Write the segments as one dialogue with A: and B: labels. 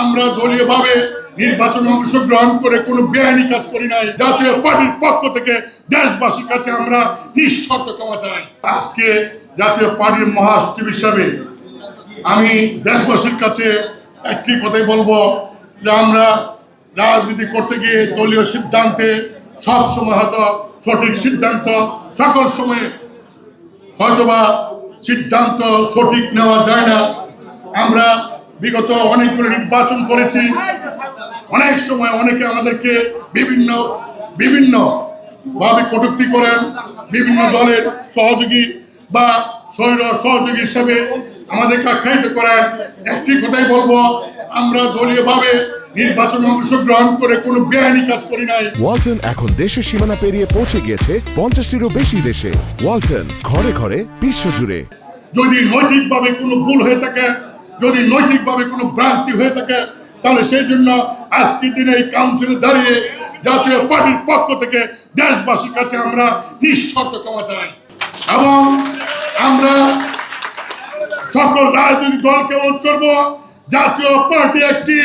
A: আমরা দলীয়ভাবে নির্বাচনে অংশগ্রহণ করে কোনো বেআইনি কাজ করি নাই। জাতীয় পার্টির পক্ষ থেকে দেশবাসীর কাছে আমরা নিঃশর্ত ক্ষমা চাই। আজকে জাতীয় পার্টির মহাসচিব হিসাবে আমি দেশবাসীর কাছে একটি কথাই বলবো যে আমরা রাজনীতি করতে গিয়ে দলীয় সিদ্ধান্তে সবসময় হয়তো সঠিক সিদ্ধান্ত, সকল সময়ে হয়তোবা সিদ্ধান্ত সঠিক নেওয়া যায় না। আমরা বিগত অনেকগুলো নির্বাচন করেছি, অনেক সময় অনেকে আমাদেরকে বিভিন্ন ভাবে কটূক্তি করেন, বিভিন্ন দলের সহযোগী বা স্বৈর সহযোগী হিসাবে আমাদেরকে আখ্যায়িত করেন। একটি কথাই বলবো, আমরা দলীয়ভাবে নির্বাচনে অংশগ্রহণ করে কোনো বেআইনি কাজ করি নাই।
B: ওয়ালটন এখন দেশের সীমানা পেরিয়ে পৌঁছে গিয়েছে 50টিরও বেশি দেশে। ওয়ালটন, ঘরে ঘরে, বিশ্বজুড়ে।
A: যদি নৈতিকভাবে কোনো ভুল হয়ে থাকে, যদি নৈতিকভাবে কোনো ভ্রান্তি হয়ে থাকে, তাহলে সেই জন্য আজকের দিনে এই কাউন্সিলে দাঁড়িয়ে জাতীয় পার্টির পক্ষ থেকে দেশবাসীর কাছে আমরা নিঃশর্ত ক্ষমা চাই। এবং আমরা সকল রাজনৈতিক দলকে অনুরোধ করব, জাতীয় পার্টি একটি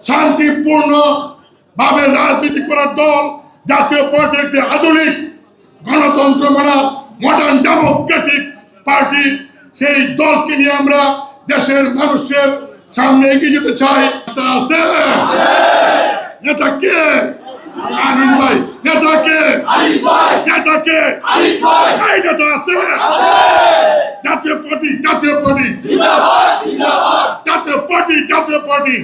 A: শান্তিপূর্ণ ভাবে রাজনীতি করার দল। জাতীয় পার্টি একটি আধুনিক গণতন্ত্র মানা মডার্ন ডেমোক্রেটিক পার্টি। সেই দলকে নিয়ে আমরা দেশের মানুষের সামনে এগিয়ে যেতে চাই। আছে নেতা কে? আনিস ভাই। নেতা কে? নেতা কে? এই নেতা আছে? জাতীয় পার্টি, জাতীয় পার্টি, জাতীয় পার্টি, জাতীয় পার্টি।